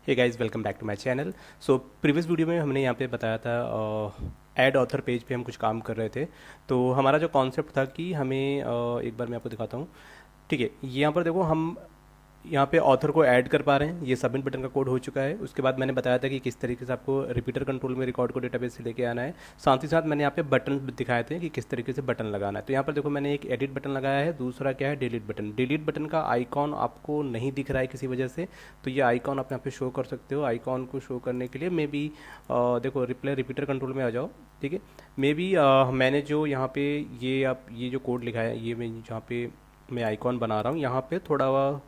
Hey guys, welcome back to my channel. So previous video में हमने यहाँ पे बताया था ऐड ऑथर पेज पे हम कुछ काम कर रहे थे। तो हमारा जो कॉन्सेप्ट था कि हमें एक बार मैं आपको दिखाता हूँ। ठीक है, यहाँ पर देखो हम यहाँ पे ऑथर को ऐड कर पा रहे हैं। ये सबमिट बटन का कोड हो चुका है। उसके बाद मैंने बताया था कि किस तरीके से आपको रिपीटर कंट्रोल में रिकॉर्ड को डेटाबेस से लेके आना है। साथ ही साथ मैंने यहाँ पे बटन दिखाए थे कि किस तरीके से बटन लगाना है। तो यहाँ पर देखो मैंने एक एडिट बटन लगाया है, दूसरा क्या है डिलीट बटन। डिलीट बटन का आइकॉन आपको नहीं दिख रहा है किसी वजह से, तो ये आइकॉन आप यहाँ पे शो कर सकते हो। आइकॉन को शो करने के लिए मे बी देखो रिपीटर कंट्रोल में आ जाओ। ठीक है, मे बी मैंने जो यहाँ पे ये जो कोड लिखा है, ये मैं जहाँ पे मैं आइकॉन बना रहा हूँ, यहाँ पे थोड़ा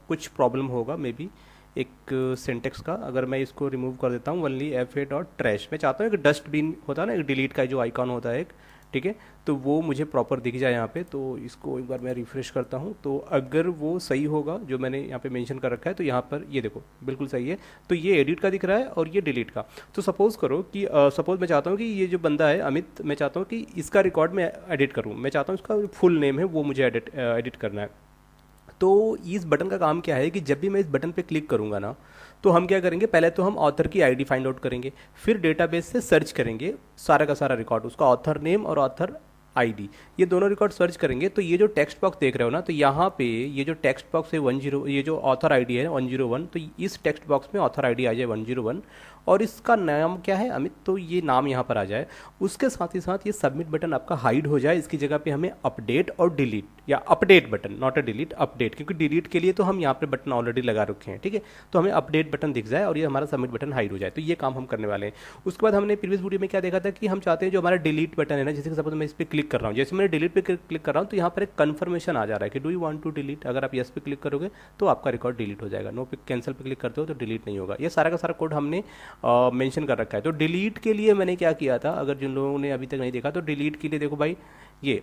कुछ प्रॉब्लम होगा मे बी एक सिंटेक्स का। अगर मैं इसको रिमूव कर देता हूँ only F A dot trash, मैं चाहता हूँ एक डस्टबिन होता है ना, एक डिलीट का जो आइकॉन होता है एक, ठीक है, तो वो मुझे प्रॉपर दिख जाए यहाँ पे। तो इसको एक बार मैं रिफ्रेश करता हूँ, तो अगर वो सही होगा जो मैंने यहाँ पे मेंशन कर रखा है, तो यहाँ पर ये देखो बिल्कुल सही है। तो ये एडिट का दिख रहा है और ये डिलीट का। तो सपोज़ करो कि सपोज़ मैं चाहता हूँ कि ये जो बंदा है अमित, मैं चाहता हूँ कि इसका रिकॉर्ड मैं एडिट करूँ। मैं चाहता हूँ इसका फुल नेम है वो मुझे एडिट करना है। तो इस बटन का काम क्या है कि जब भी मैं इस बटन पे क्लिक करूंगा ना, तो हम क्या करेंगे, पहले तो हम ऑथर की आईडी फाइंड आउट करेंगे, फिर डेटाबेस से सर्च करेंगे सारा का सारा रिकॉर्ड, उसका ऑथर नेम और ऑथर आईडी, ये दोनों रिकॉर्ड सर्च करेंगे। तो ये जो टेक्स्ट बॉक्स देख रहे हो ना, तो यहाँ पे ये जो टेक्स्ट बॉक्स है 10, ये जो ऑथर आईडी है 101, तो इस टेक्स्ट बॉक्स में ऑथर आईडी आ जाए 101 और इसका नाम क्या है अमित, तो ये नाम यहाँ पर आ जाए। उसके साथ ही साथ ये सबमिट बटन आपका हाइड हो जाए। इसकी जगह पे हमें अपडेट और डिलीट, या update button, not a delete, update, क्योंकि डिलीट के लिए तो हम यहाँ पे बटन ऑलरेडी लगा रखे हैं। ठीक है, तो हमें अपडेट बटन दिख जाए और ये हमारा सबमिट बटन हाइड हो जाए। तो ये काम हम करने वाले हैं। उसके बाद हमने प्रीवियस वीडियो में क्या देखा था कि हम चाहते हैं जो हमारा डिलीट बटन है ना, जैसे सपोज मैं इस पर क्लिक कर रहा हूँ, जैसे मैं डिलीट पे क्लिक कर रहा हूँ, तो यहाँ पर एक कन्फर्मेशन आ जा रहा है कि do you want to delete. अगर आप यस पे क्लिक करोगे तो आपका रिकॉर्ड डिलीट हो जाएगा, नो पे कैंसिल पे क्लिक करते हो तो डिलीट नहीं होगा। ये सारा का सारा कोड हमने मेंशन कर रखा है। तो डिलीट के लिए मैंने क्या किया था, अगर जिन लोगों ने अभी तक नहीं देखा, तो डिलीट के लिए देखो भाई, ये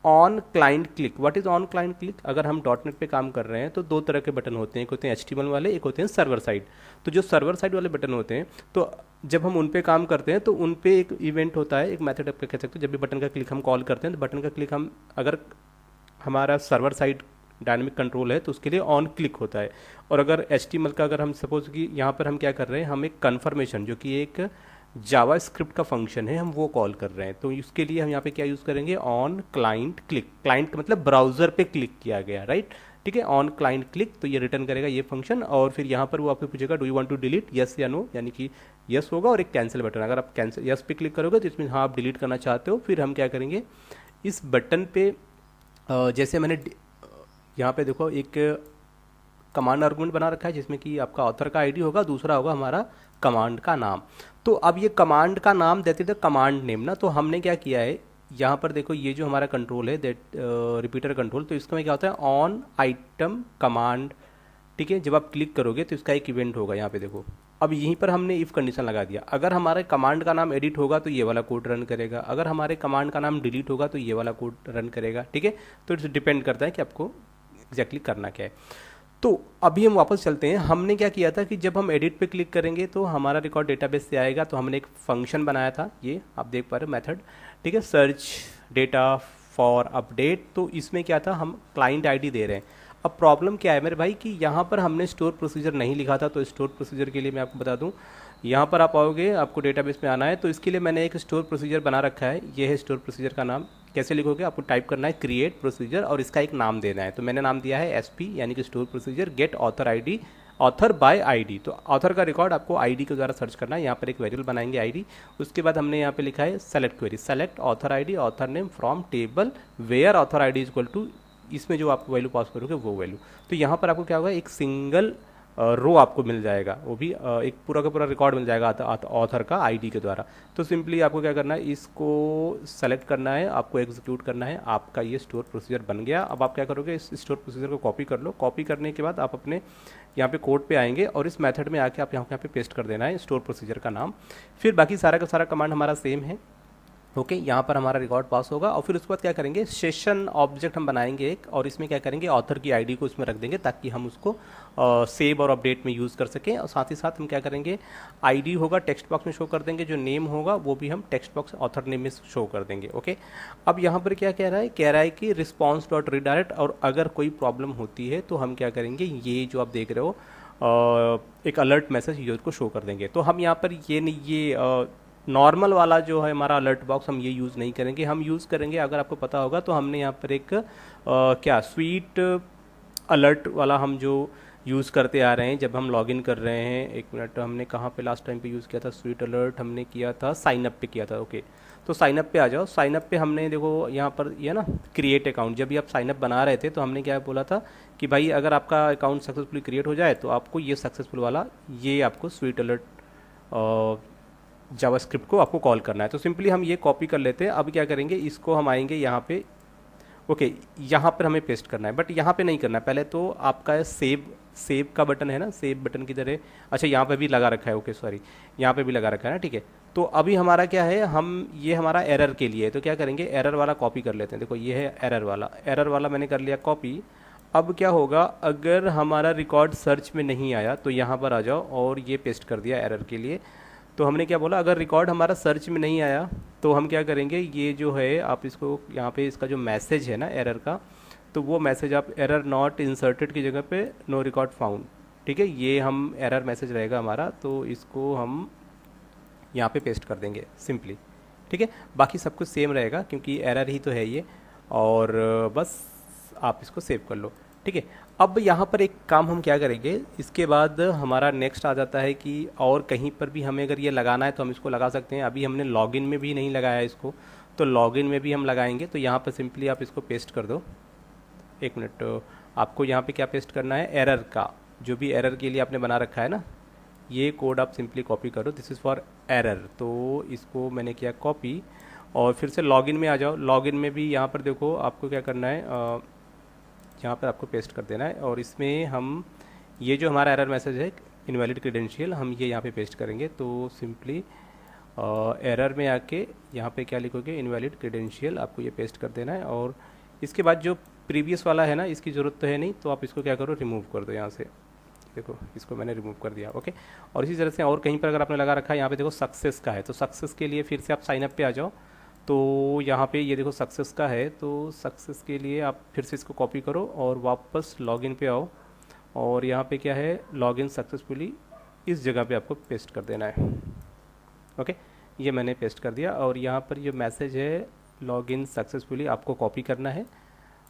on client click. What is on client click? अगर हम डॉट नेट पे काम कर रहे हैं तो दो तरह के बटन होते हैं, एक होते हैं एचटीएमएल वाले, एक होते हैं सर्वर साइड। तो जो सर्वर साइड वाले बटन होते हैं, तो जब हम उन पे काम करते हैं तो उन पे एक इवेंट होता है, एक मेथड आप कह सकते हो। जब भी बटन का क्लिक हम कॉल करते हैं, तो बटन का क्लिक हम, अगर हमारा सर्वर साइड डायनेमिक कंट्रोल है तो उसके लिए ऑन क्लिक होता है। और अगर एचटीएमएल का, अगर हम सपोज कि यहाँ पर हम क्या कर रहे हैं, हम एक कन्फर्मेशन, जो कि एक जावा स्क्रिप्ट का फंक्शन है, हम वो कॉल कर रहे हैं। तो उसके लिए हम यहाँ पे क्या यूज़ करेंगे, ऑन क्लाइंट क्लिक। क्लाइंट का मतलब ब्राउज़र पे क्लिक किया गया, राइट। ठीक है, ऑन क्लाइंट क्लिक, तो ये रिटर्न करेगा ये फंक्शन। और फिर यहाँ पर वो आपको पूछेगा do you want to delete, yes या नो, यानी कि यस होगा, और एक कैंसिल बटन। अगर आप कैंसिल यस पे क्लिक करोगे तो इसमें हाँ आप डिलीट करना चाहते हो। फिर हम क्या करेंगे, इस बटन पे जैसे मैंने यहाँ पे देखो एक कमांड आर्गुमेंट बना रखा है, जिसमें कि आपका ऑथर का आईडी होगा, दूसरा होगा हमारा कमांड का नाम। तो अब ये कमांड का नाम देते थे कमांड नेम ना, तो हमने क्या किया है, यहाँ पर देखो ये जो हमारा कंट्रोल है दैट रिपीटर कंट्रोल, तो इसका में क्या होता है, ऑन आइटम कमांड। ठीक है, जब आप क्लिक करोगे तो इसका एक इवेंट होगा, यहाँ पे देखो। अब यहीं पर हमने इफ़ कंडीशन लगा दिया, अगर हमारे कमांड का नाम एडिट होगा तो ये वाला कोड रन करेगा, अगर हमारे कमांड का नाम डिलीट होगा तो ये वाला कोड रन करेगा। ठीक है, तो इट्स डिपेंड करता है कि आपको एग्जैक्टली करना क्या है। तो अभी हम वापस चलते हैं। हमने क्या किया था कि जब हम एडिट पे क्लिक करेंगे तो हमारा रिकॉर्ड डेटाबेस से आएगा। तो हमने एक फंक्शन बनाया था, ये आप देख पा रहे हो मेथड, ठीक है, सर्च डेटा फॉर अपडेट। तो इसमें क्या था, हम क्लाइंट आईडी दे रहे हैं। अब प्रॉब्लम क्या है मेरे भाई कि यहाँ पर हमने स्टोर प्रोसीजर नहीं लिखा था। तो स्टोर प्रोसीजर के लिए मैं आपको बता दूँ, यहाँ पर आप आओगे, आपको डेटाबेस में आना है, तो इसके लिए मैंने एक स्टोर प्रोसीजर बना रखा है। ये है स्टोर प्रोसीजर का नाम। कैसे लिखोगे, आपको टाइप करना है क्रिएट प्रोसीजर और इसका एक नाम देना है। तो मैंने नाम दिया है एसपी, यानी कि store procedure get author ID, author by ID. तो ऑथर का रिकॉर्ड आपको आईडी के द्वारा सर्च करना है। यहाँ पर एक वेरिएबल बनाएंगे आईडी। उसके बाद हमने यहाँ पे लिखा है select query, select author ID author name from table where author ID is equal to, इसमें जो आप वैल्यू पास करोगे वो वैल्यू। तो यहाँ पर आपको क्या होगा, एक सिंगल रो आपको मिल जाएगा, वो भी एक पूरा का पूरा रिकॉर्ड मिल जाएगा ऑथर का आईडी के द्वारा। तो सिंपली आपको क्या करना है, इसको सेलेक्ट करना है, आपको एग्जीक्यूट करना है, आपका ये स्टोर प्रोसीजर बन गया। अब आप क्या करोगे, इस स्टोर प्रोसीजर को कॉपी कर लो। कॉपी करने के बाद आप अपने यहाँ पे कोड पे आएंगे और इस मेथड में आके आप यहाँ पे पेस्ट कर देना है स्टोर प्रोसीजर का नाम। फिर बाकी सारा का सारा कमांड हमारा सेम है। ओके, यहाँ पर हमारा रिकॉर्ड पास होगा। और फिर उसके बाद क्या करेंगे, सेशन ऑब्जेक्ट हम बनाएंगे एक, और इसमें क्या करेंगे, ऑथर की आईडी को इसमें रख देंगे ताकि हम उसको सेव और अपडेट में यूज़ कर सकें। और साथ ही साथ हम क्या करेंगे, आईडी होगा टेक्स्ट बॉक्स में शो कर देंगे, जो नेम होगा वो भी हम टेक्स्ट बॉक्स ऑथर नेम में शो कर देंगे। ओके, अब यहाँ पर क्या कह रहा है कि रिस्पॉन्स डॉट रीडायरेक्ट, और अगर कोई प्रॉब्लम होती है तो हम क्या करेंगे, ये जो आप देख रहे हो एक अलर्ट मैसेज यूजर को शो कर देंगे। तो हम यहाँ पर ये नहीं, ये नॉर्मल वाला जो है हमारा अलर्ट बॉक्स हम ये यूज़ नहीं करेंगे। हम यूज़ करेंगे, अगर आपको पता होगा तो हमने यहाँ पर एक क्या स्वीट अलर्ट वाला हम जो यूज़ करते आ रहे हैं जब हम लॉगिन कर रहे हैं। एक मिनट, हमने कहाँ पे लास्ट टाइम पे यूज़ किया था स्वीट अलर्ट? हमने किया था साइन अप पे किया था। ओके, तो साइन अप पे आ जाओ। साइन अप पे हमने देखो यहाँ पर ये ना क्रिएट अकाउंट, जब भी आप साइन अप बना रहे थे तो हमने क्या बोला था कि भाई अगर आपका अकाउंट सक्सेसफुली क्रिएट हो जाए तो आपको ये सक्सेसफुल वाला ये आपको स्वीट अलर्ट जावास्क्रिप्ट को आपको कॉल करना है। तो सिंपली हम ये कॉपी कर लेते हैं। अब क्या करेंगे, इसको हम आएंगे यहाँ पे। ओके, यहाँ पर हमें पेस्ट करना है, बट यहाँ पे नहीं करना है। पहले तो आपका सेव का बटन है ना, सेव बटन की तरह। अच्छा, यहाँ पे भी लगा रखा है। ओके सॉरी, यहाँ पे भी लगा रखा है ना, ठीक है। तो अभी हमारा क्या है, हम ये हमारा एरर के लिए है, तो क्या करेंगे, एरर वाला कॉपी कर लेते हैं। देखो ये है एरर वाला मैंने कर लिया कॉपी। अब क्या होगा, अगर हमारा रिकॉर्ड सर्च में नहीं आया तो यहाँ पर आ जाओ और ये पेस्ट कर दिया एरर के लिए। तो हमने क्या बोला, अगर रिकॉर्ड हमारा सर्च में नहीं आया तो हम क्या करेंगे, ये जो है आप इसको यहाँ पे इसका जो मैसेज है ना एरर का, तो वो मैसेज आप एरर नॉट इंसर्टेड की जगह पे नो रिकॉर्ड फाउंड, ठीक है, ये हम एरर मैसेज रहेगा हमारा, तो इसको हम यहाँ पे पेस्ट कर देंगे सिंपली, ठीक है। बाकी सब कुछ सेम रहेगा क्योंकि एरर ही तो है ये, और बस आप इसको सेव कर लो, ठीक है। अब यहाँ पर एक काम हम क्या करेंगे, इसके बाद हमारा नेक्स्ट आ जाता है कि और कहीं पर भी हमें अगर ये लगाना है तो हम इसको लगा सकते हैं। अभी हमने लॉगिन में भी नहीं लगाया इसको, तो लॉगिन में भी हम लगाएंगे। तो यहाँ पर सिंपली आप इसको पेस्ट कर दो। एक मिनट, आपको यहाँ पे क्या पेस्ट करना है, एरर का जो भी एरर के लिए आपने बना रखा है ना, ये कोड आप सिंपली कॉपी करो, दिस इज़ फॉर एरर। तो इसको मैंने किया कॉपी, और फिर से लॉगिन में आ जाओ। लॉगिन में भी यहाँ पर देखो आपको क्या करना है, यहाँ पर आपको पेस्ट कर देना है, और इसमें हम ये जो हमारा एरर मैसेज है इनवैलिड क्रेडेंशियल, हम ये यहाँ पे पेस्ट करेंगे। तो सिंपली एरर में आके यहाँ पे क्या लिखोगे, इनवैलिड क्रेडेंशियल, आपको ये पेस्ट कर देना है। और इसके बाद जो प्रीवियस वाला है ना, इसकी ज़रूरत तो है नहीं, तो आप इसको क्या करो, रिमूव कर दो यहाँ से। देखो इसको मैंने रिमूव कर दिया, ओके। और इसी तरह से और कहीं पर अगर आपने लगा रखा है, यहाँ पे देखो सक्सेस का है, तो सक्सेस के लिए फिर से आप साइन अप पे आ जाओ। तो यहाँ पे ये देखो सक्सेस का है, तो सक्सेस के लिए आप फिर से इसको कॉपी करो और वापस लॉगिन पे आओ, और यहाँ पे क्या है, लॉगिन सक्सेसफुली, इस जगह पे आपको पेस्ट कर देना है, ओके। ये मैंने पेस्ट कर दिया, और यहाँ पर जो मैसेज है लॉगिन सक्सेसफुली आपको कॉपी करना है,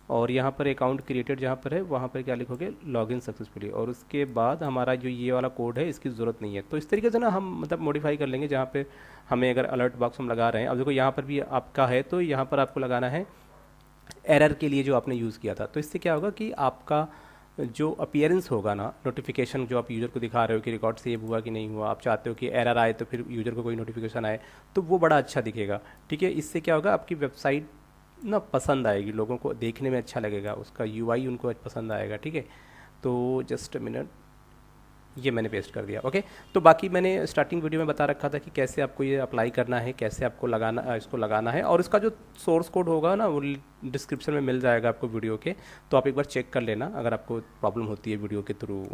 और यहाँ पर अकाउंट क्रिएटेड जहाँ पर है वहाँ पर क्या लिखोगे, लॉगिन सक्सेसफुली, और उसके बाद हमारा जो ये वाला कोड है इसकी ज़रूरत नहीं है। तो इस तरीके से ना हम मतलब मॉडिफाई कर लेंगे, जहाँ पे हमें अगर अलर्ट बॉक्स हम लगा रहे हैं। अब देखो यहाँ पर भी आपका है, तो यहाँ पर आपको लगाना है एरर के लिए जो आपने यूज़ किया था। तो इससे क्या होगा कि आपका जो अपीयरेंस होगा ना, नोटिफिकेशन जो आप यूज़र को दिखा रहे हो कि रिकॉर्ड सेव हुआ कि नहीं हुआ, आप चाहते हो कि एरर आए तो फिर यूज़र को कोई नोटिफिकेशन आए, तो वो बड़ा अच्छा दिखेगा, ठीक है। इससे क्या होगा, आपकी वेबसाइट ना पसंद आएगी, लोगों को देखने में अच्छा लगेगा, उसका यूआई उनको पसंद आएगा, ठीक है। तो जस्ट मिनट, ये मैंने पेस्ट कर दिया, ओके। तो बाकी मैंने स्टार्टिंग वीडियो में बता रखा था कि कैसे आपको ये अप्लाई करना है, कैसे आपको लगाना, इसको लगाना है, और इसका जो सोर्स कोड होगा ना वो डिस्क्रिप्शन में मिल जाएगा आपको वीडियो के, तो आप एक बार चेक कर लेना अगर आपको प्रॉब्लम होती है वीडियो के थ्रू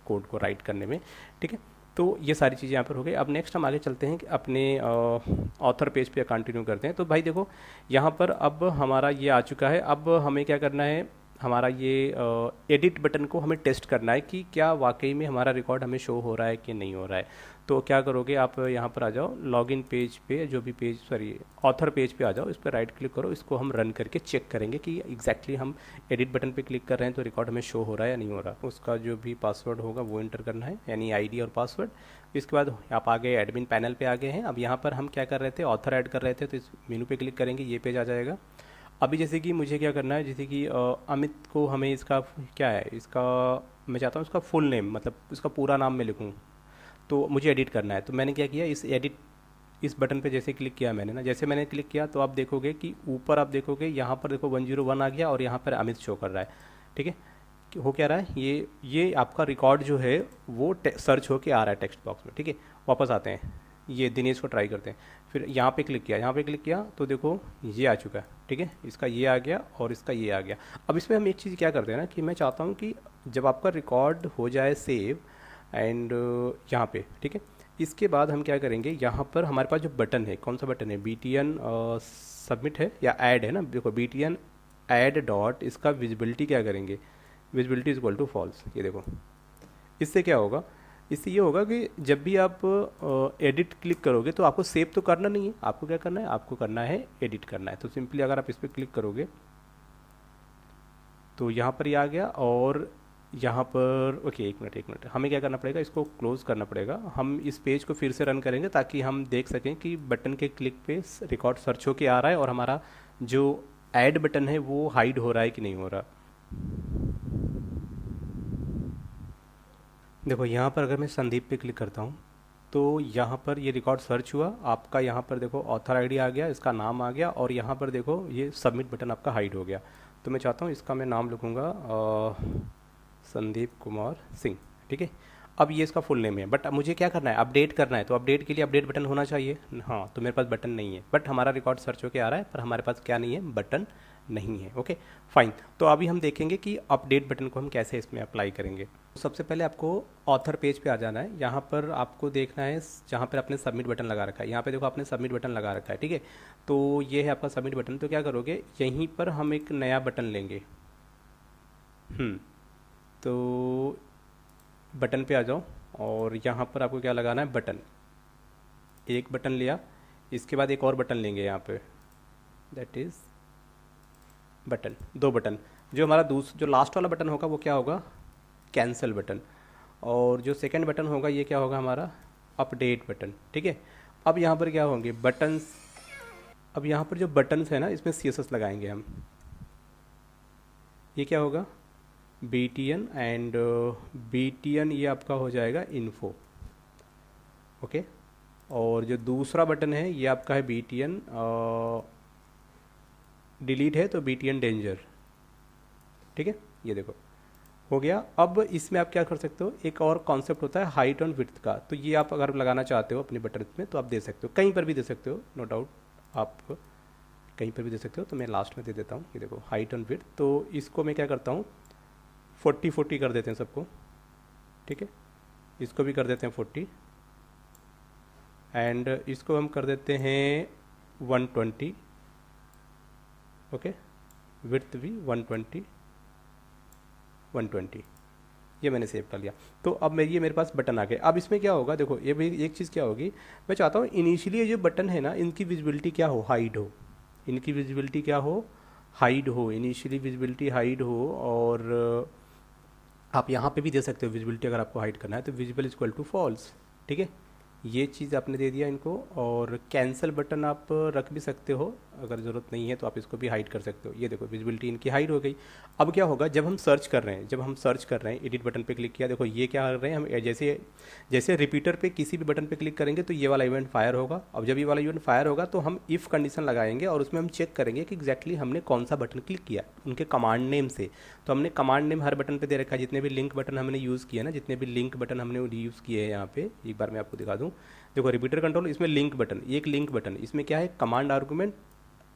कोड को राइट करने में, ठीक है। तो ये सारी चीज़ें यहाँ पर हो गई। अब नेक्स्ट हम आगे चलते हैं कि अपने ऑथर पेज पे कंटिन्यू करते हैं। तो भाई देखो यहाँ पर अब हमारा ये आ चुका है। अब हमें क्या करना है, हमारा ये एडिट बटन को हमें टेस्ट करना है कि क्या वाकई में हमारा रिकॉर्ड हमें शो हो रहा है कि नहीं हो रहा है। तो क्या करोगे, आप यहाँ पर आ जाओ, लॉगिन पेज पे, जो भी पेज, सॉरी ऑथर पेज पे आ जाओ, इस पर राइट क्लिक करो, इसको हम रन करके चेक करेंगे कि एग्जैक्टली हम एडिट बटन पे क्लिक कर रहे हैं तो रिकॉर्ड हमें शो हो रहा है या नहीं हो रहा। उसका जो भी पासवर्ड होगा वो एंटर करना है, यानी आईडी और पासवर्ड। इसके बाद आप आगे एडमिन पैनल पे आ गए हैं। अब यहाँ पर हम क्या कर रहे थे, ऑथर ऐड कर रहे थे, तो इस मेनू पे क्लिक करेंगे, ये पेज आ जाएगा। अभी जैसे कि मुझे क्या करना है, जैसे कि अमित को हमें इसका क्या है, इसका मैं चाहता हूँ इसका फुल नेम, मतलब इसका पूरा नाम मैं लिखूँ, तो मुझे एडिट करना है। तो मैंने क्या किया, इस बटन पे जैसे क्लिक किया मैंने ना, जैसे मैंने क्लिक किया तो आप देखोगे कि ऊपर आप देखोगे यहाँ पर देखो 101 आ गया, और यहाँ पर अमित शो कर रहा है, ठीक है। हो क्या रहा है, ये आपका रिकॉर्ड जो है वो सर्च होके आ रहा है टेक्स्ट बॉक्स में, ठीक है। वापस आते हैं, ये दिनेश को ट्राई करते हैं। फिर यहाँ पे क्लिक किया, यहाँ पे क्लिक किया तो देखो ये आ चुका है, ठीक है। इसका ये आ गया और इसका ये आ गया। अब इसमें हम एक चीज़ क्या करते हैं ना, कि मैं चाहता हूँ कि जब आपका रिकॉर्ड हो जाए सेव एंड यहाँ पे, ठीक है, इसके बाद हम क्या करेंगे, यहाँ पर हमारे पास जो बटन है, कौन सा बटन है, BTN सबमिट है या ऐड है ना, देखो BTN ऐड डॉट, इसका विजिबिलिटी क्या करेंगे, visibility is equal to false. ये देखो इससे क्या होगा, इससे ये होगा कि जब भी आप एडिट क्लिक करोगे तो आपको सेव तो करना नहीं है, आपको क्या करना है, आपको करना है एडिट करना है। तो सिंपली अगर आप इस पर क्लिक करोगे तो यहाँ पर ये आ गया, और यहाँ पर ओके एक मिनट हमें क्या करना पड़ेगा, इसको क्लोज करना पड़ेगा। हम इस पेज को फिर से रन करेंगे ताकि हम देख सकें कि बटन के क्लिक पे रिकॉर्ड सर्च होके आ रहा है और हमारा जो ऐड बटन है वो हाइड हो रहा है कि नहीं हो रहा। देखो यहाँ पर अगर मैं संदीप पे क्लिक करता हूँ तो यहाँ पर ये रिकॉर्ड सर्च हुआ, आपका यहाँ पर देखो ऑथर आईडी आ गया, इसका नाम आ गया, और यहाँ पर देखो ये सबमिट बटन आपका हाइड हो गया। तो मैं चाहता हूँ इसका मैं नाम लिखूँगा संदीप कुमार सिंह, ठीक है। अब ये इसका फुल नेम है, बट मुझे क्या करना है, अपडेट करना है। तो अपडेट के लिए अपडेट बटन होना चाहिए, हाँ, तो मेरे पास बटन नहीं है, बट हमारा रिकॉर्ड सर्च होके आ रहा है, पर हमारे पास क्या नहीं है, बटन नहीं है। Okay fine. तो अभी हम देखेंगे कि अपडेट बटन को हम कैसे इसमें अप्लाई करेंगे। सबसे पहले आपको ऑथर पेज पे आ जाना है। यहाँ पर आपको देखना है जहाँ पर आपने सबमिट बटन लगा रखा है, यहाँ पे देखो आपने सबमिट बटन लगा रखा है, ठीक है। तो ये है आपका सबमिट बटन। तो क्या करोगे, यहीं पर हम एक नया बटन लेंगे। तो बटन पे आ जाओ, और यहाँ पर आपको क्या लगाना है, बटन। एक बटन लिया, इसके बाद एक और बटन लेंगे यहाँ पे, दैट इज़ बटन, दो बटन। जो हमारा जो लास्ट वाला बटन होगा वो क्या होगा, कैंसिल बटन, और जो सेकंड बटन होगा ये क्या होगा, हमारा अपडेट बटन, ठीक है। अब यहाँ पर क्या होंगे, बटन्स। अब यहाँ पर जो बटन्स है ना, इसमें CSS लगाएंगे हम। ये क्या होगा, BTN, एंड BTN ये आपका हो जाएगा इन्फो, ओके। और जो दूसरा बटन है ये आपका है BTN डिलीट है, तो BTN डेंजर, ठीक है। ये देखो हो गया। अब इसमें आप क्या कर सकते हो, एक और कॉन्सेप्ट होता है हाइट एंड विड्थ का। तो ये आप अगर लगाना चाहते हो अपने बटन में तो आप दे सकते हो, कहीं पर भी दे सकते हो, नो डाउट, आप कहीं पर भी दे सकते हो। तो मैं लास्ट में दे देता हूँ, ये देखो हाइट एंड विड्थ। तो इसको मैं क्या करता हूँ, 40-40 कर देते हैं सबको, ठीक है। इसको भी कर देते हैं 40, एंड इसको हम कर देते हैं 120, ओके। विड्थ भी 120, 120, ये मैंने सेव कर लिया। तो अब मेरे पास बटन आ गए। अब इसमें क्या होगा, देखो ये भी एक चीज़ क्या होगी, मैं चाहता हूँ इनिशियली ये जो बटन है ना, इनकी विजिबिलिटी क्या हो, हाइड हो। इनकी विजिबिलिटी क्या हो, हाइड हो, इनिशियली विजिबिलिटी हाइड हो। और आप यहाँ पे भी दे सकते हो विजिबिलिटी, अगर आपको हाइड करना है तो विजिबल इक्वल टू फॉल्स, ठीक है। ये चीज़ आपने दे दिया इनको। और कैंसिल बटन आप रख भी सकते हो, अगर ज़रूरत नहीं है तो आप इसको भी हाइड कर सकते हो। ये देखो विजिबिलिटी इनकी हाइड हो गई। अब क्या होगा, जब हम सर्च कर रहे हैं, एडिट बटन पे क्लिक किया, देखो ये क्या कर रहे हैं हम, जैसे जैसे रिपीटर पे किसी भी बटन पे क्लिक करेंगे तो ये वाला इवेंट फायर होगा। अब जब ये वाला इवेंट फायर होगा तो हम इफ़ कंडीशन लगाएंगे, और उसमें हम चेक करेंगे कि एग्जैक्टली हमने कौन सा बटन क्लिक किया उनके कमांड नेम से। तो हमने कमांड नेम हर बटन पे दे रखा है, जितने भी लिंक बटन हमने यूज़ किए ना, जितने भी लिंक बटन हमने यूज़ किए हैं यहाँ पे, एक बार मैं आपको दिखा दूँ। देखो रिपीटर कंट्रोल, इसमें लिंक बटन, एक लिंक बटन, इसमें क्या है, कमांड आर्गूमेंट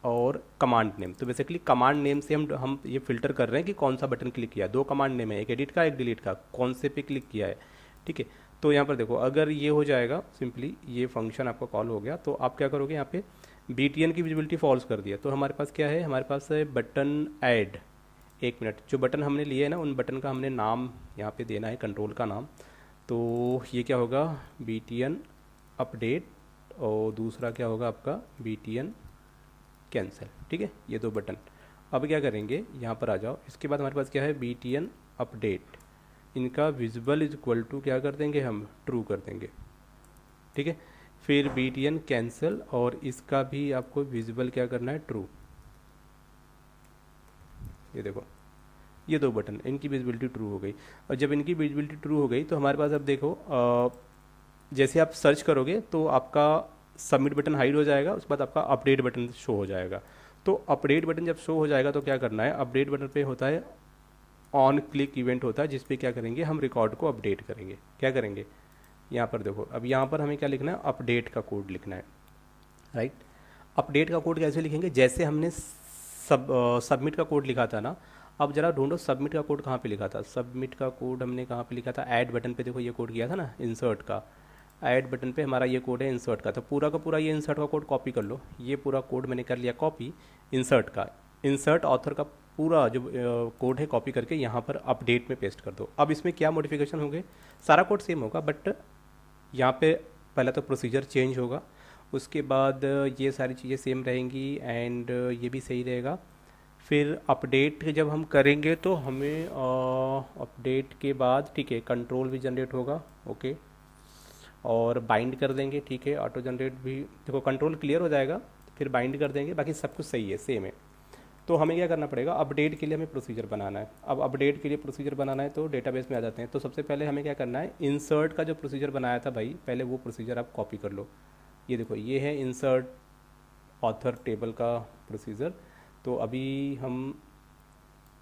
और कमांड नेम। तो बेसिकली कमांड नेम से हम ये फिल्टर कर रहे हैं कि कौन सा बटन क्लिक किया। दो कमांड नेम है, एक एडिट का, एक डिलीट का, कौन से पे क्लिक किया है, ठीक है। तो यहाँ पर देखो अगर ये हो जाएगा, सिंपली ये फंक्शन आपका कॉल हो गया, तो आप क्या करोगे, यहाँ पे BTN की विजिबिलिटी फॉल्स कर दिया। तो हमारे पास क्या है, हमारे पास है बटन ऐड। एक मिनट, जो बटन हमने लिए है ना, उन बटन का हमने नाम यहाँ पे देना है, कंट्रोल का नाम। तो ये क्या होगा, BTN अपडेट, और दूसरा क्या होगा आपका BTN कैंसिल, ठीक है। ये दो बटन। अब क्या करेंगे, यहाँ पर आ जाओ, इसके बाद हमारे पास क्या है, BTN अपडेट, इनका विजिबल इज इक्वल टू क्या कर देंगे हम, ट्रू कर देंगे, ठीक है। फिर BTN कैंसिल, और इसका भी आपको विजिबल क्या करना है, ट्रू। ये देखो ये दो बटन, इनकी विजिबिलिटी ट्रू हो गई। और जब इनकी विजिबिलिटी ट्रू हो गई तो हमारे पास अब देखो जैसे आप सर्च करोगे तो आपका सबमिट बटन हाइड हो जाएगा, उसके बाद आपका अपडेट बटन शो हो जाएगा। तो अपडेट बटन जब शो हो जाएगा तो क्या करना है, अपडेट बटन पे होता है ऑन क्लिक इवेंट होता है, जिसपे क्या करेंगे, हम रिकॉर्ड को अपडेट करेंगे। क्या करेंगे, यहाँ पर देखो, अब यहाँ पर हमें क्या लिखना है, अपडेट का कोड लिखना है, राइट। अपडेट का कोड कैसे लिखेंगे, जैसे हमने सबमिट का कोड लिखा था ना। अब जरा ढूंढो सबमिट का कोड कहाँ पे लिखा था, सबमिट का कोड हमने कहाँ पे लिखा था, ऐड बटन पे देखो ये कोड किया था ना, इंसर्ट का। ऐड बटन पे हमारा ये कोड है इंसर्ट का। तो पूरा का पूरा ये इंसर्ट का कोड कॉपी कर लो। ये पूरा कोड मैंने कर लिया कॉपी इंसर्ट का। इंसर्ट ऑथर का पूरा जो कोड है कॉपी करके यहाँ पर अपडेट में पेस्ट कर दो। अब इसमें क्या मॉडिफिकेशन होंगे, सारा कोड सेम होगा बट यहाँ पे पहले तो प्रोसीजर चेंज होगा, उसके बाद ये सारी चीज़ें सेम रहेंगी एंड ये भी सही रहेगा। फिर अपडेट जब हम करेंगे तो हमें अपडेट के बाद ठीक है कंट्रोल भी जनरेट होगा, ओके, और बाइंड कर देंगे, ठीक है, ऑटो जनरेट भी, देखो कंट्रोल क्लियर हो जाएगा, फिर बाइंड कर देंगे, बाकी सब कुछ सही है, सेम है। तो हमें क्या करना पड़ेगा, अपडेट के लिए हमें प्रोसीजर बनाना है। अब अपडेट के लिए प्रोसीजर बनाना है तो डेटाबेस में आ जाते हैं। तो सबसे पहले हमें क्या करना है, इंसर्ट का जो प्रोसीजर बनाया था भाई, पहले वो प्रोसीजर आप कॉपी कर लो। ये देखो ये है इंसर्ट ऑथर टेबल का प्रोसीजर। तो अभी हम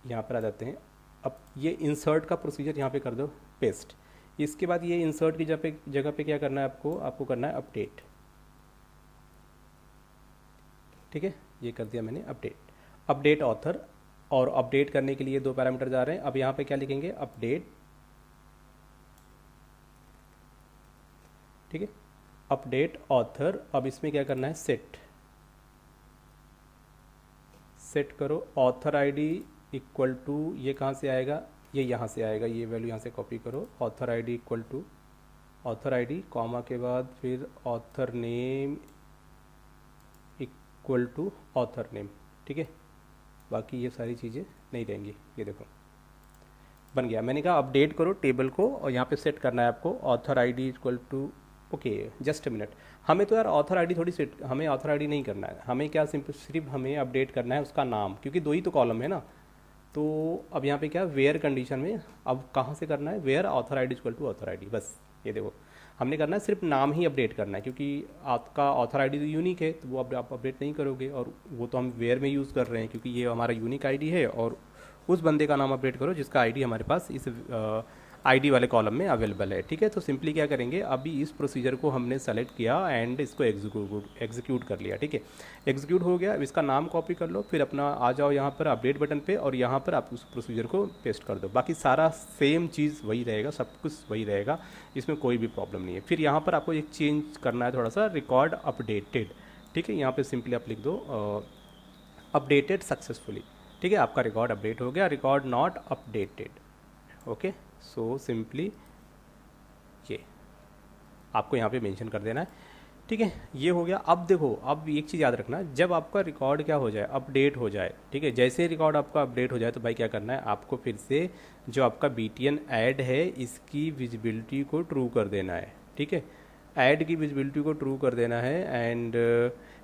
यहाँ पर आ जाते हैं। अब ये इंसर्ट का प्रोसीजर यहाँ पे कर दो पेस्ट। इसके बाद ये इंसर्ट की जगह पे क्या करना है आपको करना है अपडेट, ठीक है, ये कर दिया मैंने अपडेट ऑथर। और अपडेट करने के लिए 2 पैरामीटर जा रहे हैं। अब यहाँ पे क्या लिखेंगे, अपडेट, ठीक है, अपडेट ऑथर। अब इसमें क्या करना है, सेट करो ऑथर आईडी इक्वल टू, ये कहाँ से आएगा, ये यहाँ से आएगा, ये वैल्यू यहाँ से कॉपी करो, author ID equal to author ID comma के बाद फिर author name equal to author name, ठीक है, बाकी ये सारी चीज़ें नहीं रहेंगी। ये देखो बन गया। मैंने कहा अपडेट करो टेबल को और यहाँ पे सेट करना है आपको author ID equal to, okay just a minute, हमें तो यार ऑथर आईडी थोड़ी सेट, हमें ऑथर आईडी नहीं करना है, हमें क्या सिर्फ हमें अपडेट करना है उसका नाम, क्योंकि 2 ही तो कॉलम है ना। तो अब यहाँ पे क्या, वेयर कंडीशन में अब कहाँ से करना है, where author ID equal to author ID, बस ये देखो हमने करना है, सिर्फ नाम ही अपडेट करना है, क्योंकि आपका ऑथर आईडी तो यूनिक है तो वो आप अपडेट नहीं करोगे, और वो तो हम वेयर में यूज़ कर रहे हैं क्योंकि ये हमारा यूनिक आईडी है, और उस बंदे का नाम अपडेट करो जिसका आईडी हमारे पास इस आईडी वाले कॉलम में अवेलेबल है, ठीक है। तो सिंपली क्या करेंगे, अभी इस प्रोसीजर को हमने सेलेक्ट किया एंड इसको एग्जीक्यूट कर लिया, ठीक है, एग्जीक्यूट हो गया। अब इसका नाम कॉपी कर लो, फिर अपना आ जाओ यहाँ पर अपडेट बटन पे और यहाँ पर आप उस प्रोसीजर को पेस्ट कर दो। बाकी सारा सेम चीज़ वही रहेगा, सब कुछ वही रहेगा, इसमें कोई भी प्रॉब्लम नहीं है। फिर यहाँ पर आपको एक चेंज करना है थोड़ा सा, रिकॉर्ड अपडेटेड, ठीक है, यहाँ पर सिंपली आप लिख दो अपडेटेड सक्सेसफुली, ठीक है, आपका रिकॉर्ड अपडेट हो गया, record not updated, okay. So simply ये आपको यहाँ पे मेंशन कर देना है, ठीक है, ये हो गया। अब देखो, अब एक चीज़ याद रखना, जब आपका रिकॉर्ड क्या हो जाए, अपडेट हो जाए, ठीक है, जैसे रिकॉर्ड आपका अपडेट हो जाए तो भाई क्या करना है, आपको फिर से जो आपका BTN ऐड है इसकी विजिबिलिटी को ट्रू कर देना है, ठीक है, ऐड की विजिबिलिटी को ट्रू कर देना है। एंड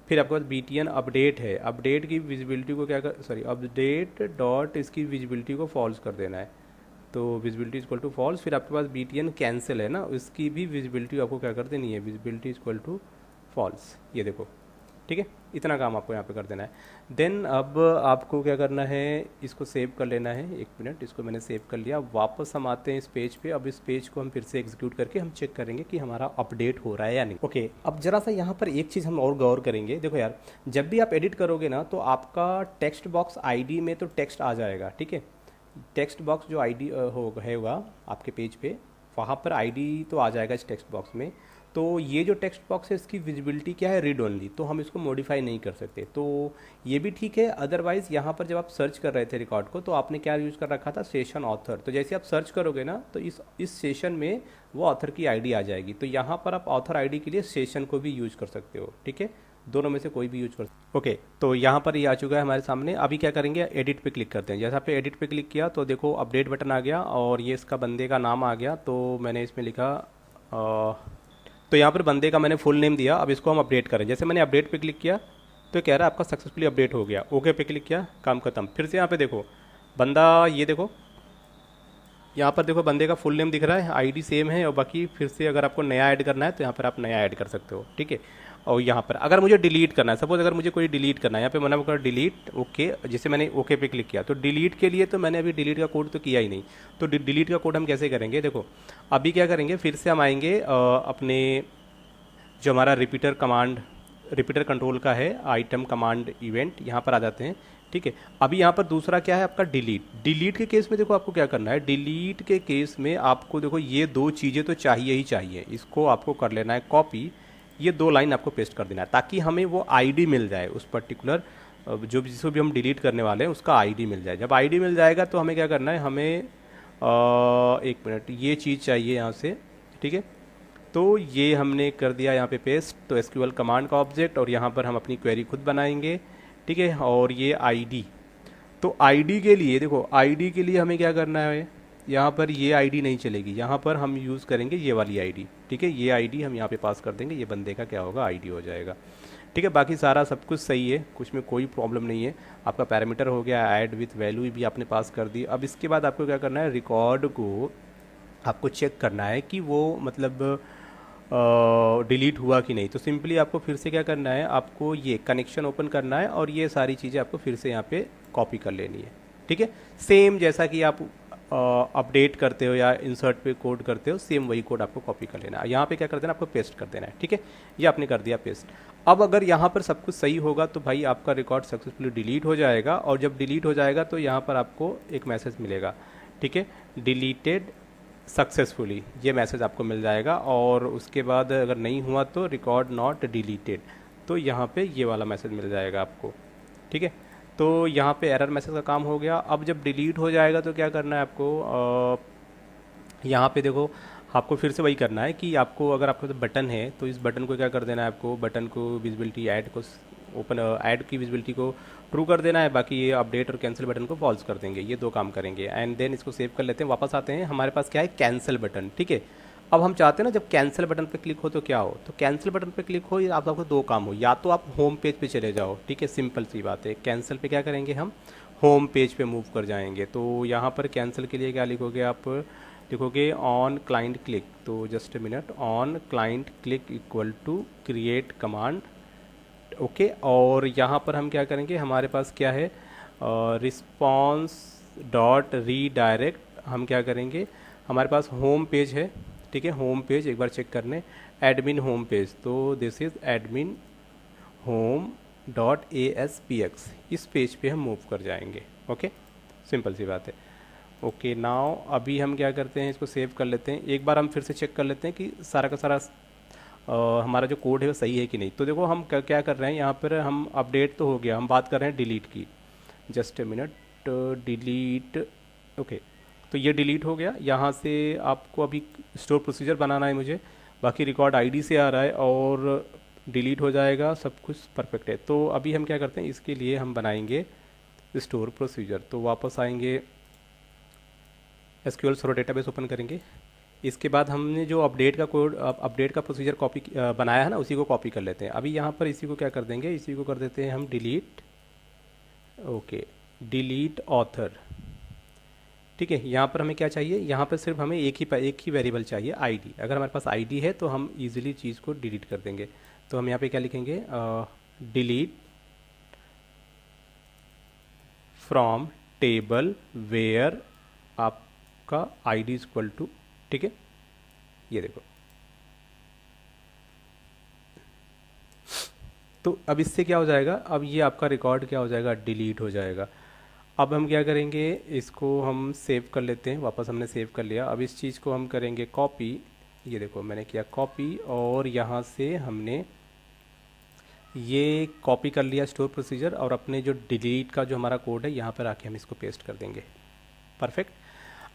फिर आपके पास BTN अपडेट है, अपडेट की विजिबिलिटी को क्या कर, सॉरी, अपडेट डॉट इसकी विजिबिलिटी को फॉल्स कर देना है, तो विजिबिलिटी इक्वल टू फॉल्स। फिर आपके पास BTN कैंसिल है ना, उसकी भी विजिबिलिटी आपको क्या कर देनी है, विजिबिलिटी इक्वल टू फॉल्स, ये देखो, ठीक है, इतना काम आपको यहाँ पे कर देना है। देन अब आपको क्या करना है, इसको सेव कर लेना है, 1 मिनट, इसको मैंने सेव कर लिया। वापस हम आते हैं इस पेज पे। अब इस पेज को हम फिर से एग्जीक्यूट करके हम चेक करेंगे कि हमारा अपडेट हो रहा है या नहीं, ओके। अब जरा सा यहाँ पर एक चीज़ हम और गौर करेंगे, देखो यार, जब भी आप एडिट करोगे ना तो आपका टेक्स्ट बॉक्स ID में तो टेक्स्ट आ जाएगा, ठीक है, टेक्स्ट बॉक्स जो ID होगा आपके पेज पे, वहाँ पर ID तो आ जाएगा इस टेक्स्ट बॉक्स में। तो ये जो टेक्स्ट बॉक्स है इसकी विजिबिलिटी क्या है, रीड ओनली, तो हम इसको मॉडिफाई नहीं कर सकते, तो ये भी ठीक है। अदरवाइज़ यहाँ पर जब आप सर्च कर रहे थे रिकॉर्ड को तो आपने क्या यूज़ कर रखा था, सेशन ऑथर, तो जैसे आप सर्च करोगे ना तो इस सेशन में वो ऑथर की ID आ जाएगी, तो यहाँ पर आप ऑथर ID के लिए सेशन को भी यूज़ कर सकते हो, ठीक है, दोनों में से कोई भी यूज कर सकते, ओके। तो यहाँ पर ये आ चुका है हमारे सामने। अभी क्या करेंगे, एडिट पे क्लिक करते हैं। जैसे आपने एडिट पे क्लिक किया तो देखो अपडेट बटन आ गया और ये इसका बंदे का नाम आ गया, तो मैंने इसमें लिखा तो यहाँ पर बंदे का मैंने फुल नेम दिया। अब इसको हम अपडेट करें, जैसे मैंने अपडेट पे क्लिक किया तो कह रहा है आपका सक्सेसफुली अपडेट हो गया, ओके पे क्लिक किया, काम खत्म। फिर से यहाँ पे देखो बंदा, ये देखो यहाँ पर देखो बंदे का फुल नेम दिख रहा है, ID सेम है, और बाकी फिर से अगर आपको नया ऐड करना है तो यहाँ पर आप नया ऐड कर सकते हो, ठीक है। और यहाँ पर अगर मुझे डिलीट करना है, सपोज अगर मुझे कोई डिलीट करना है, यहाँ पे मैंने कर डिलीट, ओके, जैसे मैंने ओके पे क्लिक किया तो डिलीट के लिए तो मैंने अभी डिलीट का कोड तो किया ही नहीं, तो डिलीट का कोड हम कैसे करेंगे, देखो अभी क्या करेंगे, फिर से हम आएंगे अपने जो हमारा रिपीटर कंट्रोल का है, आइटम कमांड इवेंट, यहाँ पर आ जाते हैं, ठीक है। अभी यहाँ पर दूसरा क्या है आपका डिलीट के केस में देखो आपको क्या करना है, डिलीट के केस में आपको देखो ये 2 चीज़ें तो चाहिए ही चाहिए, इसको आपको कर लेना है कॉपी, ये 2 लाइन आपको पेस्ट कर देना है ताकि हमें वो ID मिल जाए उस पर्टिकुलर जो जिसको भी हम डिलीट करने वाले हैं उसका आईडी मिल जाए। जब आईडी मिल जाएगा तो हमें क्या करना है, हमें एक मिनट ये चीज़ चाहिए यहाँ से, ठीक है। तो ये हमने कर दिया यहाँ पे पेस्ट, तो एसक्यूएल कमांड का ऑब्जेक्ट, और यहाँ पर हम अपनी क्वेरी खुद बनाएंगे, ठीक है। और ये आईडी, तो आईडी के लिए देखो, आईडी के लिए हमें क्या करना है, यहाँ पर ये आईडी नहीं चलेगी, यहाँ पर हम यूज़ करेंगे ये वाली आईडी, ठीक है। ये आईडी हम यहाँ पे पास कर देंगे, ये बंदे का क्या होगा, आईडी हो जाएगा, ठीक है। बाकी सारा सब कुछ सही है, कुछ में कोई प्रॉब्लम नहीं है। आपका पैरामीटर हो गया, ऐड विथ वैल्यू भी आपने पास कर दी। अब इसके बाद आपको क्या करना है, रिकॉर्ड को आपको चेक करना है कि वो मतलब डिलीट हुआ कि नहीं। तो सिंपली आपको फिर से क्या करना है, आपको ये कनेक्शन ओपन करना है और ये सारी चीज़ें आपको फिर से यहाँ पे कॉपी कर लेनी है, ठीक है। सेम जैसा कि आप अपडेट करते हो या इंसर्ट पे कोड करते हो, सेम वही कोड आपको कॉपी कर लेना है। यहाँ पे क्या कर देना, आपको पेस्ट कर देना है, ठीक है। ये आपने कर दिया पेस्ट। अब अगर यहाँ पर सब कुछ सही होगा तो भाई आपका रिकॉर्ड सक्सेसफुली डिलीट हो जाएगा, और जब डिलीट हो जाएगा तो यहाँ पर आपको एक मैसेज मिलेगा, ठीक है, डिलीटेड सक्सेसफुली, ये मैसेज आपको मिल जाएगा। और उसके बाद अगर नहीं हुआ तो रिकॉर्ड नॉट डिलीटेड, तो यहाँ पे ये वाला मैसेज मिल जाएगा आपको, ठीक है। तो यहाँ पे एरर मैसेज का काम हो गया। अब जब डिलीट हो जाएगा तो क्या करना है आपको, यहाँ पे देखो, आपको फिर से वही करना है कि आपको अगर आपके पास बटन है तो इस बटन को क्या कर देना है, आपको बटन को विजिबिलिटी ऐड को ओपन ऐड की विजिबिलिटी को ट्रू कर देना है, बाकी ये अपडेट और कैंसिल बटन को फॉल्स कर देंगे। ये दो काम करेंगे एंड देन इसको सेव कर लेते हैं। वापस आते हैं, हमारे पास क्या है, कैंसिल बटन, ठीक है। अब हम चाहते हैं ना जब कैंसिल बटन पे क्लिक हो तो क्या हो, तो कैंसिल बटन पे क्लिक हो या आपको दो काम हो, या तो आप होम पेज पे चले जाओ, ठीक है, सिंपल सी बात है। कैंसिल पे क्या करेंगे, हम होम पेज पे मूव कर जाएंगे। तो यहाँ पर कैंसिल के लिए क्या लिखोगे, आप लिखोगे ऑन क्लाइंट क्लिक, तो just a minute, on client click equal to create command, okay. और यहाँ पर हम क्या करेंगे, हमारे पास क्या है, रिस्पॉन्स डॉट रीडायरेक्ट, हम क्या करेंगे, हमारे पास होम पेज है, ठीक है, होम पेज एक बार चेक करने, एडमिन होम पेज, तो this is admin home dot ASPX, इस पेज पे हम मूव कर जाएंगे, ओके, सिंपल सी बात है। ओके नाउ अभी हम क्या करते हैं, इसको सेव कर लेते हैं। एक बार हम फिर से चेक कर लेते हैं कि सारा का सारा हमारा जो कोड है वो सही है कि नहीं। तो देखो हम क्या कर रहे हैं, यहाँ पर हम अपडेट तो हो गया, हम बात कर रहे हैं डिलीट की, just a minute, delete, okay. तो ये डिलीट हो गया। यहाँ से आपको अभी स्टोर प्रोसीजर बनाना है मुझे, बाकी रिकॉर्ड आईडी से आ रहा है और डिलीट हो जाएगा, सब कुछ परफेक्ट है। तो अभी हम क्या करते हैं, इसके लिए हम बनाएंगे स्टोर प्रोसीजर। तो वापस आएंगे, एसक्यूएल सर्वर डेटाबेस ओपन करेंगे। इसके बाद हमने जो अपडेट का कोड, अपडेट का प्रोसीजर कॉपी बनाया है ना, उसी को कॉपी कर लेते हैं। अभी यहाँ पर इसी को क्या कर देंगे, इसी को कर देते हैं हम डिलीट, ओके, डिलीट ऑथर, ठीक है। यहाँ पर हमें क्या चाहिए, यहाँ पर सिर्फ हमें एक ही वेरिएबल चाहिए, आईडी। अगर हमारे पास आईडी है तो हम इजीली चीज़ को डिलीट कर देंगे। तो हम यहाँ पे क्या लिखेंगे, डिलीट फ्रॉम टेबल वेयर आपका आईडी इज इक्वल टू, ठीक है, ये देखो। तो अब इससे क्या हो जाएगा, अब ये आपका रिकॉर्ड क्या हो जाएगा, डिलीट हो जाएगा। अब हम क्या करेंगे, इसको हम सेव कर लेते हैं, वापस हमने सेव कर लिया। अब इस चीज़ को हम करेंगे कॉपी, ये देखो मैंने किया कॉपी, और यहाँ से हमने ये कॉपी कर लिया स्टोर प्रोसीजर, और अपने जो डिलीट का जो हमारा कोड है यहाँ पर आके हम इसको पेस्ट कर देंगे, परफेक्ट।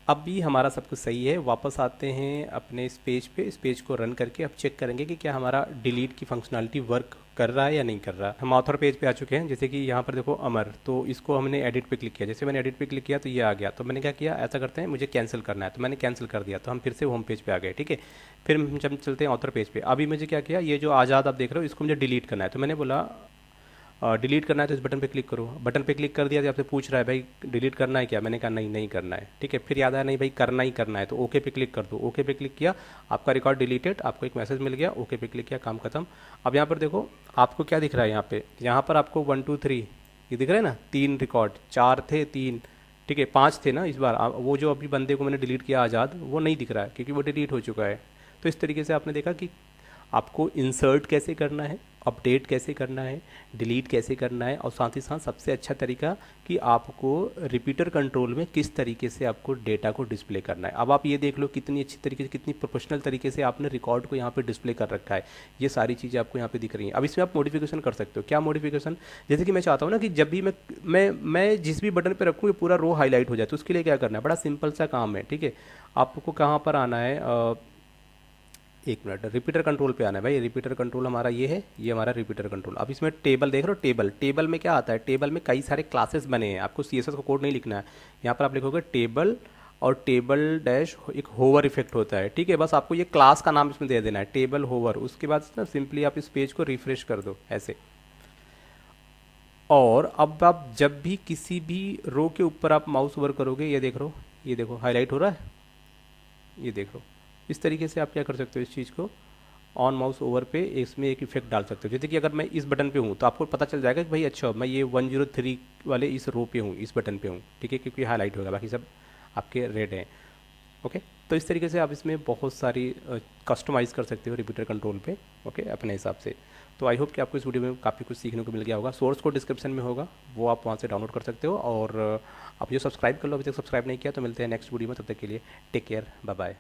अब भी हमारा सब कुछ सही है। वापस आते हैं अपने इस पेज पे, इस पेज को रन करके अब चेक करेंगे कि क्या हमारा डिलीट की फंक्शनलिटी वर्क कर रहा है या नहीं कर रहा। हम ऑथर पेज पे आ चुके हैं, जैसे कि यहाँ पर देखो अमर, तो इसको हमने एडिट पे क्लिक किया, जैसे मैंने एडिट पे क्लिक किया तो ये आ गया। तो मैंने क्या किया, ऐसा करते हैं, मुझे कैंसिल करना है, तो मैंने कैंसिल कर दिया, तो हम फिर से होम पेज पे आ गए, ठीक है। फिर हम जब चलते हैं ऑथर पेज पे, अभी मुझे क्या किया, ये जो आज़ाद आप देख रहे हो इसको मुझे डिलीट करना है। तो मैंने बोला डिलीट करना है तो इस बटन पे क्लिक करो, बटन पे क्लिक कर दिया तो आपसे पूछ रहा है भाई डिलीट करना है क्या, मैंने कहा नहीं नहीं करना है, ठीक है। फिर याद आया नहीं भाई करना ही करना है, तो ओके पे क्लिक कर दो। ओके पे क्लिक किया, आपका रिकॉर्ड डिलीटेड, आपको एक मैसेज मिल गया, ओके पे क्लिक किया, काम खत्म। अब यहाँ पर देखो आपको क्या दिख रहा है, यहाँ पर आपको 1 2 3 ये दिख रहा है ना, 3 रिकॉर्ड, 4 थे 3, ठीक है, 5 थे ना इस बार। वो जो अभी बंदे को मैंने डिलीट किया आज़ाद, वो नहीं दिख रहा है क्योंकि वो डिलीट हो चुका है। तो इस तरीके से आपने देखा कि आपको इंसर्ट कैसे करना है, अपडेट कैसे करना है, डिलीट कैसे करना है, और साथ ही साथ सबसे अच्छा तरीका कि आपको रिपीटर कंट्रोल में किस तरीके से आपको डेटा को डिस्प्ले करना है। अब आप ये देख लो कितनी अच्छी तरीके से, कितनी प्रोफेशनल तरीके से आपने रिकॉर्ड को यहाँ पे डिस्प्ले कर रखा है। ये सारी चीज़ें आपको यहाँ पे दिख रही हैं। अब इसमें आप मॉडिफिकेशन कर सकते हो। क्या मॉडिफिकेशन? जैसे कि मैं चाहता हूँ ना कि जब भी मैं जिस भी बटन पर रखूँ ये पूरा रो हाईलाइट हो जाए, तो उसके लिए क्या करना है, बड़ा सिंपल सा काम है। ठीक है, आपको कहाँ पर आना है, एक मिनट, रिपीटर कंट्रोल पे आना है भाई। रिपीटर कंट्रोल हमारा ये है, ये हमारा रिपीटर कंट्रोल। अब इसमें टेबल देख रहे हो, टेबल, टेबल में क्या आता है, टेबल में कई सारे क्लासेस बने हैं। आपको सीएसएस का कोड नहीं लिखना है, यहाँ पर आप लिखोगे टेबल और टेबल डैश एक होवर इफेक्ट होता है। ठीक है, बस आपको ये क्लास का नाम इसमें दे देना है, टेबल होवर। उसके बाद ना सिंपली आप इस पेज को रिफ्रेश कर दो ऐसे। और अब आप जब भी किसी भी रो के ऊपर आप माउस ओवर करोगे, ये देख रहे हो, ये देखो हाईलाइट हो रहा है, ये देख लो। इस तरीके से आप क्या कर सकते हो, इस चीज़ को ऑन माउस ओवर पे इसमें एक इफेक्ट डाल सकते हो। जैसे कि अगर मैं इस बटन पे हूँ तो आपको पता चल जाएगा कि भाई अच्छा मैं ये 103 वाले इस रो पे हूँ, इस बटन पे हूँ। ठीक है, क्योंकि हाईलाइट होगा, बाकी सब आपके रेड हैं। ओके, तो इस तरीके से आप इसमें बहुत सारी कस्टमाइज़ कर सकते हो रिपीटर कंट्रोल पे, ओके, अपने हिसाब से। तो आई होप कि आपको इस वीडियो में काफ़ी कुछ सीखने को मिल गया होगा। सोर्स कोड डिस्क्रिप्शन में होगा, वो आप वहाँ से डाउनलोड कर सकते हो। और आप जो सब्सक्राइब कर लो, अभी तक सब्सक्राइब नहीं किया तो मिलते हैं नेक्स्ट वीडियो में। तब तक के लिए टेक केयर, बाय बाय।